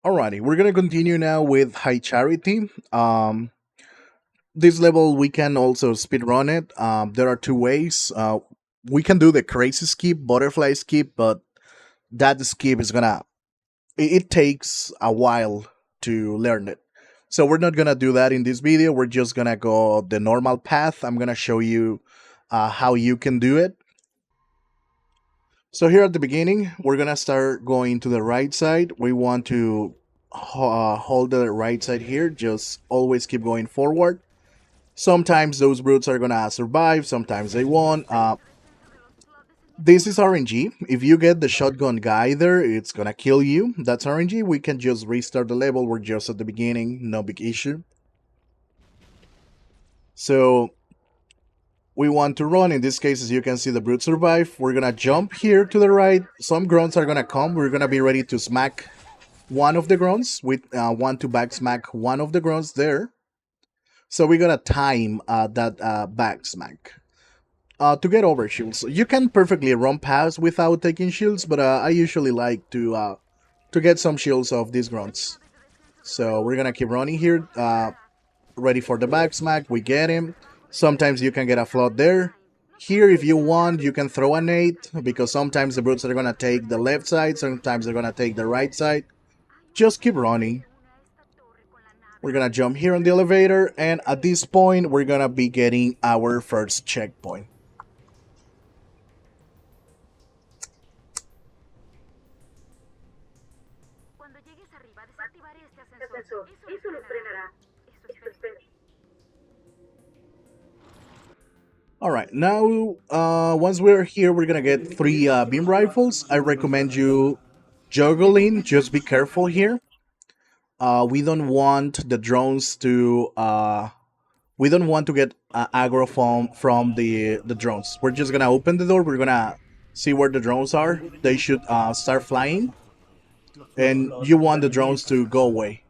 Alrighty, we're gonna continue now with High Charity. This level we can also speedrun it. There are two ways. We can do the crazy skip, butterfly skip, but that skip is gonna it takes a while to learn it. So we're not gonna do that in this video. We're just gonna go the normal path. I'm gonna show you how you can do it. So here at the beginning, we're gonna start going to the right side. We want to hold the right side here. Just always keep going forward. Sometimes those brutes are gonna survive. Sometimes they won't. This is RNG. If you get the shotgun guy there, it's gonna kill you. That's RNG. We can just restart the level. We're just at the beginning. No big issue. So we want to run. In this case, as you can see, the brute survive. We're gonna jump here to the right. Some grunts are gonna come. We're gonna be ready to smack one of the grunts. We want to back smack one of the grunts there. So we're gonna time that back smack. To get over shields, you can perfectly run past without taking shields, but I usually like to get some shields off these grunts. So we're gonna keep running here. Ready for the back smack. We get him. Sometimes you can get a float there. Here, if you want, you can throw a nade, because sometimes the brutes are gonna take the left side, sometimes they're gonna take the right side. Just keep running. We're gonna jump here on the elevator, and at this point, we're gonna be getting our first checkpoint. Alright, now once we're here, we're gonna get three beam rifles. I recommend you juggling, just be careful here. We don't want the drones to we don't want to get aggro from the drones. We're just gonna open the door. We're gonna see where the drones are. They should start flying, and you want the drones to go away.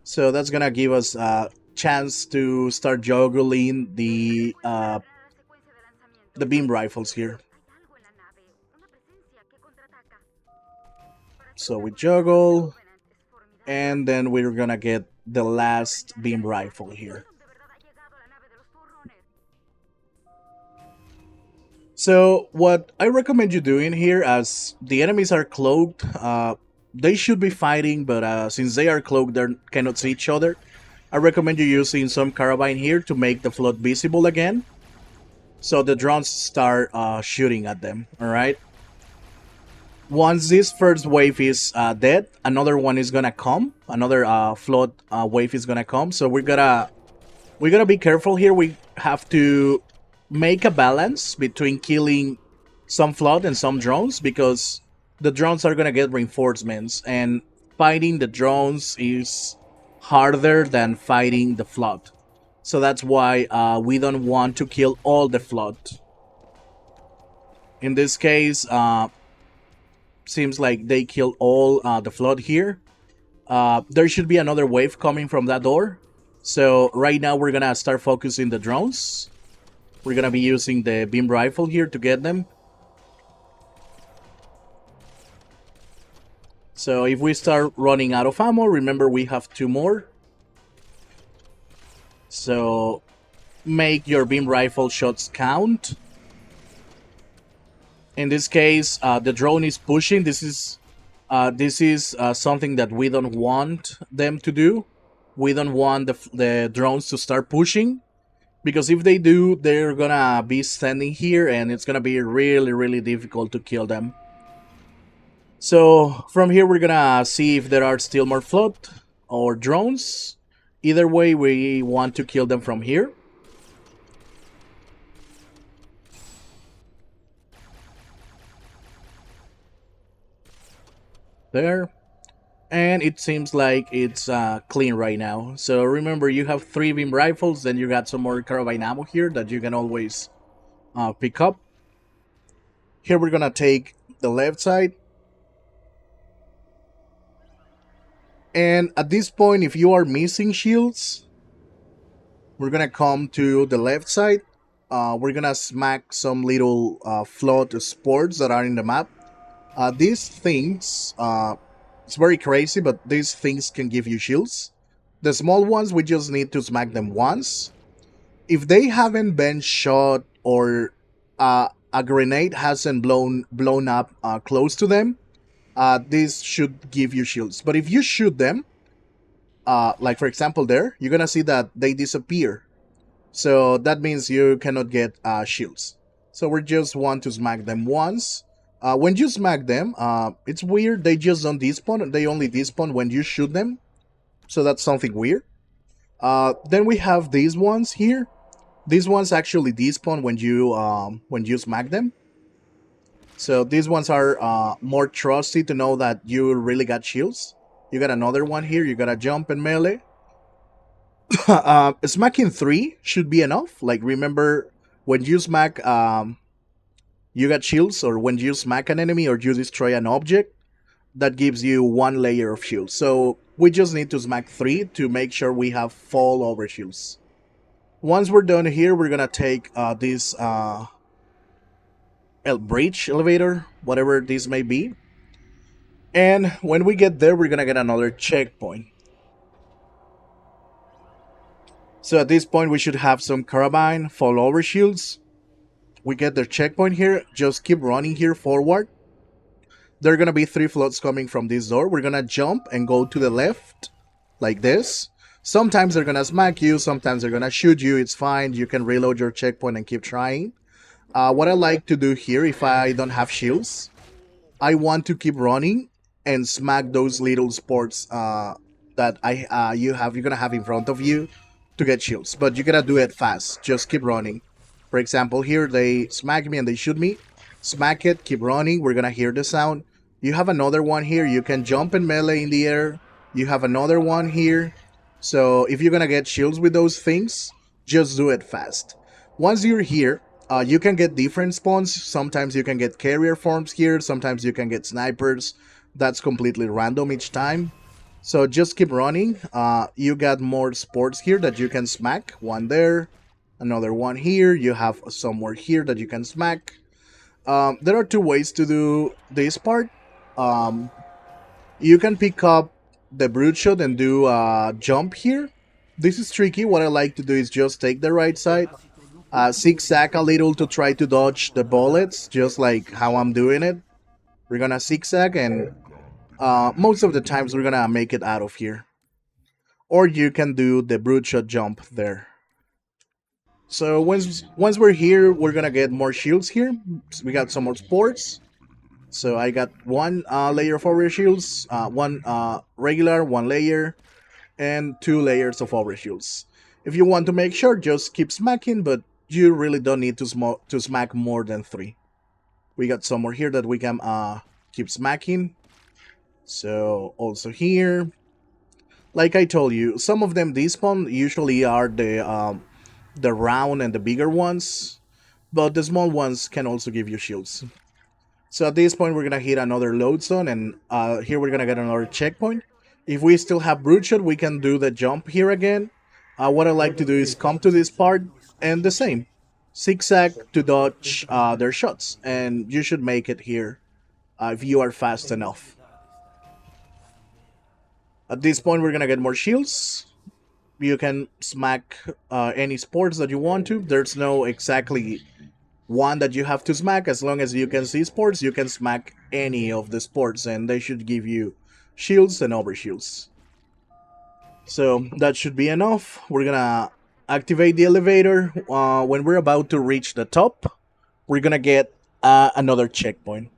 So that's gonna give us a chance to start juggling the beam rifles here. So we juggle, and then we're gonna get the last beam rifle here. So what I recommend you doing here, as the enemies are cloaked, they should be fighting, but since they are cloaked, they cannot see each other. I recommend you using some carbine here to make the flood visible again, so the drones start shooting at them. All right. Once this first wave is dead, another one is gonna come. Another flood wave is gonna come. So we gotta be careful here. We have to make a balance between killing some flood and some drones, because the drones are gonna get reinforcements, and fighting the drones is harder than fighting the flood. So that's why we don't want to kill all the flood. In this case, seems like they killed all the flood here. There should be another wave coming from that door. So right now we're gonna start focusing the drones. We're gonna be using the beam rifle here to get them. So if we start running out of ammo, remember we have two more. So make your beam rifle shots count. In this case, the drone is pushing. This is something that we don't want them to do. We don't want the drones to start pushing, because if they do, they're gonna be standing here, and it's gonna be really, really difficult to kill them. So from here, we're gonna see if there are still more flood or drones. Either way, we want to kill them from here. There. And it seems like it's clean right now. So remember, you have three beam rifles, then you got some more carbine ammo here that you can always pick up. Here we're gonna take the left side. And at this point, if you are missing shields, we're gonna come to the left side. We're gonna smack some little flood sports that are in the map. These things It's very crazy, but these things can give you shields. The small ones, we just need to smack them once. If they haven't been shot or a grenade hasn't blown up close to them, this should give you shields. But if you shoot them, like for example there, you're gonna see that they disappear. So that means you cannot get shields. So we just want to smack them once. When you smack them, it's weird. They just don't despawn. They only despawn when you shoot them. So that's something weird. Then we have these ones here. These ones actually despawn when you smack them. So these ones are more trusty to know that you really got shields. You got another one here. You got a jump and melee. Smacking 3 should be enough. Like remember when you smack you got shields, or when you smack an enemy or you destroy an object, that gives you 1 layer of shields. So we just need to smack 3 to make sure we have fall over shields. Once we're done here, we're gonna take this bridge elevator, whatever this may be. And when we get there, we're gonna get another checkpoint. So at this point, we should have some carabine, fall over shields. We get the checkpoint here. Just keep running here forward. There are gonna be 3 floats coming from this door. We're gonna jump and go to the left, like this. Sometimes they're gonna smack you, sometimes they're gonna shoot you. It's fine. You can reload your checkpoint and keep trying. What I like to do here, if I don't have shields, I want to keep running and smack those little sports that you're gonna have in front of you to get shields. But you gotta do it fast. Just keep running. For example, here they smack me and they shoot me. Smack it, keep running. We're gonna hear the sound. You have another one here. You can jump and melee in the air. You have another one here. So if you're gonna get shields with those things, just do it fast. Once you're here, you can get different spawns. Sometimes you can get carrier forms here. Sometimes you can get snipers. That's completely random each time. So just keep running. You got more sports here that you can smack. One there, another one here. You have somewhere here that you can smack. There are 2 ways to do this part. You can pick up the brute shot and do a jump here. This is tricky. What I like to do is just take the right side, zigzag a little to try to dodge the bullets, just like how I'm doing it. We're gonna zigzag, and most of the times we're gonna make it out of here. Or you can do the brute shot jump there. So once we're here, we're gonna get more shields here. So we got some more sports. So I got 1 layer of over shields, one regular, 1 layer, and 2 layers of over shields. If you want to make sure, just keep smacking, but you really don't need to smack more than 3. We got some more here that we can keep smacking. So also here, like I told you, some of them despawn. Usually are the round and the bigger ones, but the small ones can also give you shields. So at this point, we're gonna hit another load zone, and here we're gonna get another checkpoint. If we still have brute shot, we can do the jump here again. What I like to do is come to this part and the same, zigzag to dodge their shots, and you should make it here if you are fast enough. At this point, we're gonna get more shields. You can smack any sports that you want to. There's no exactly one that you have to smack. As long as you can see sports, you can smack any of the sports, and they should give you shields and over shields. So that should be enough. We're gonna activate the elevator. When we're about to reach the top, we're gonna get another checkpoint.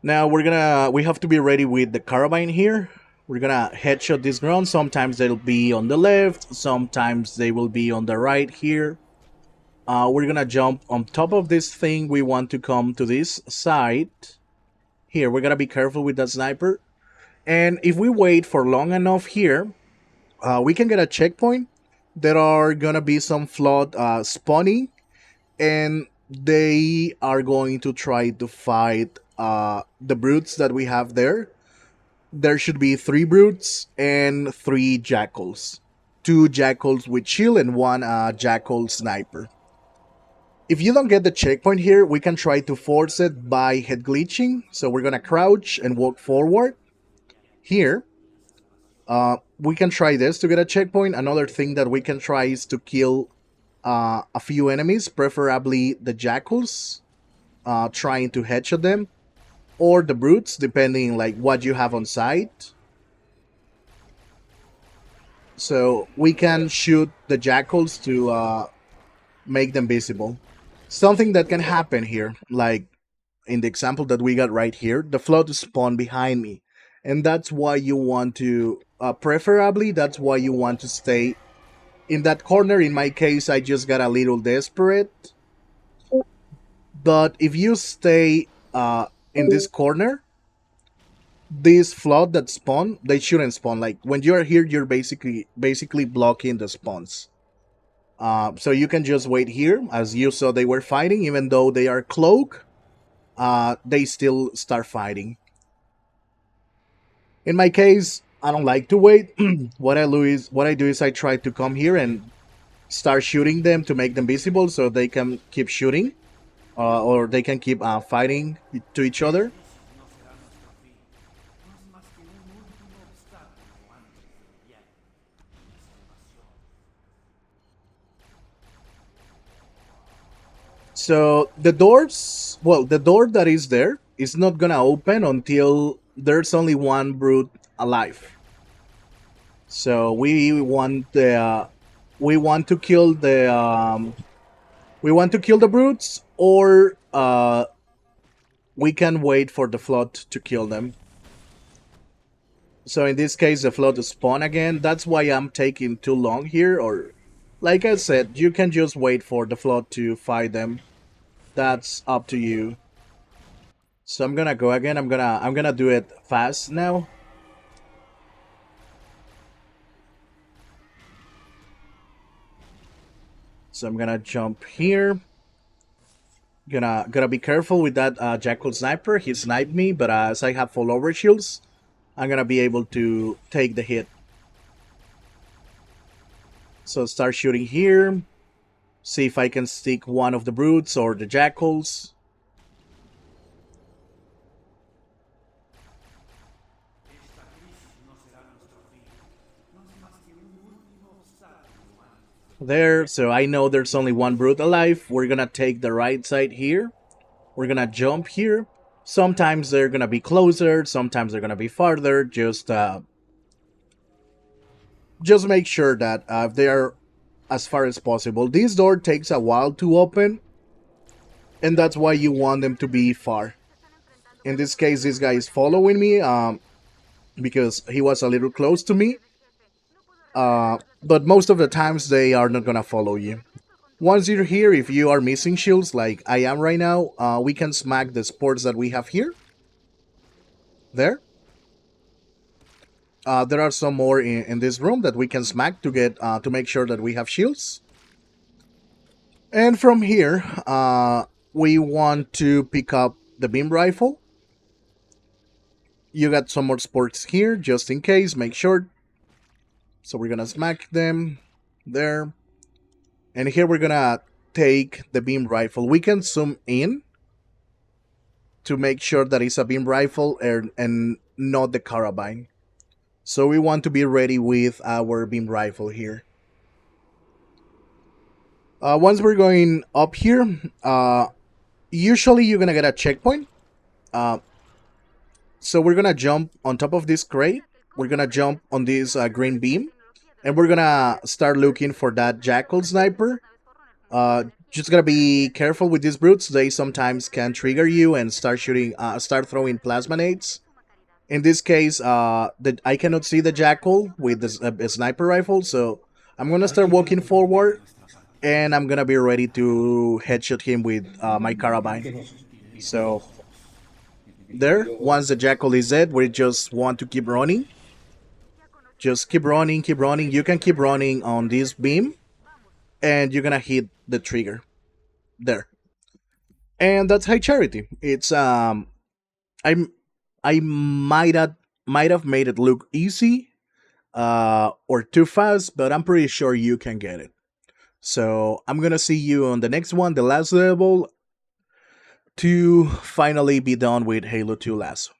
Now we have to be ready with the carbine here. We're gonna headshot this ground. Sometimes they'll be on the left, sometimes they will be on the right here. We're gonna jump on top of this thing. We want to come to this side. Here, we're gonna be careful with that sniper. And if we wait for long enough here, we can get a checkpoint. There are gonna be some flood spawning, and they are going to try to fight the brutes that we have there. there should be three brutes and three jackals. Two jackals with shield and one jackal sniper. If you don't get the checkpoint here, we can try to force it by head glitching. So we're gonna crouch and walk forward. Here, we can try this to get a checkpoint. Another thing that we can try is to kill a few enemies, preferably the jackals, trying to headshot them, or the brutes, depending like what you have on site. So we can shoot the jackals to make them visible. Something that can happen here, like in the example that we got right here, the flood spawned behind me, and that's why you want to, preferably, that's why you want to stay in that corner. In my case, I just got a little desperate, but if you stay in this corner, this flood that spawn, they shouldn't spawn. Like when you're here, you're basically blocking the spawns. So you can just wait here. As you saw, they were fighting, even though they are cloak. They still start fighting. In my case, I don't like to wait. What I do is I try to come here and start shooting them to make them visible, so they can keep shooting, or they can keep fighting to each other. So the door that is there is not gonna open until there's only one brute alive. So we want to kill the brutes, or we can wait for the flood to kill them. So in this case, the flood spawn again. That's why I'm taking too long here. Or, like I said, you can just wait for the flood to fight them. That's up to you. So I'm gonna go again. I'm gonna do it fast now. So I'm gonna jump here. Gonna be careful with that jackal sniper. He sniped me, but as I have full overshields, I'm gonna be able to take the hit. So start shooting here. See if I can stick one of the brutes or the jackals. There, so I know there's only one brute alive. We're gonna take the right side here. We're gonna jump here. Sometimes they're gonna be closer, sometimes they're gonna be farther. Just make sure that they are as far as possible. This door takes a while to open, and that's why you want them to be far. In this case, this guy is following me because he was a little close to me. But most of the times, they are not gonna follow you. Once you're here, if you are missing shields like I am right now, we can smack the sports that we have here. There. There are some more in this room that we can smack to get to make sure that we have shields. And from here, we want to pick up the beam rifle. You got some more sports here, just in case. Make sure. So we're gonna smack them there. And here we're gonna take the beam rifle. We can zoom in to make sure that it's a beam rifle and not the carabine. So we want to be ready with our beam rifle here. Once we're going up here, usually you're gonna get a checkpoint. So we're gonna jump on top of this crate. We're gonna jump on this green beam, and we're gonna start looking for that jackal sniper. Just gotta be careful with these brutes. They sometimes can trigger you and start throwing plasma nades. In this case, I cannot see the jackal with this sniper rifle, so I'm gonna start walking forward, and I'm gonna be ready to headshot him with my carabine. So there, once the jackal is dead, we just want to keep running. Just keep running, keep running. You can keep running on this beam, and you're gonna hit the trigger there. And that's high charity. It's I'm I might have made it look easy or too fast, but I'm pretty sure you can get it. So I'm gonna see you on the next one, the last level, to finally be done with Halo 2 Lasso.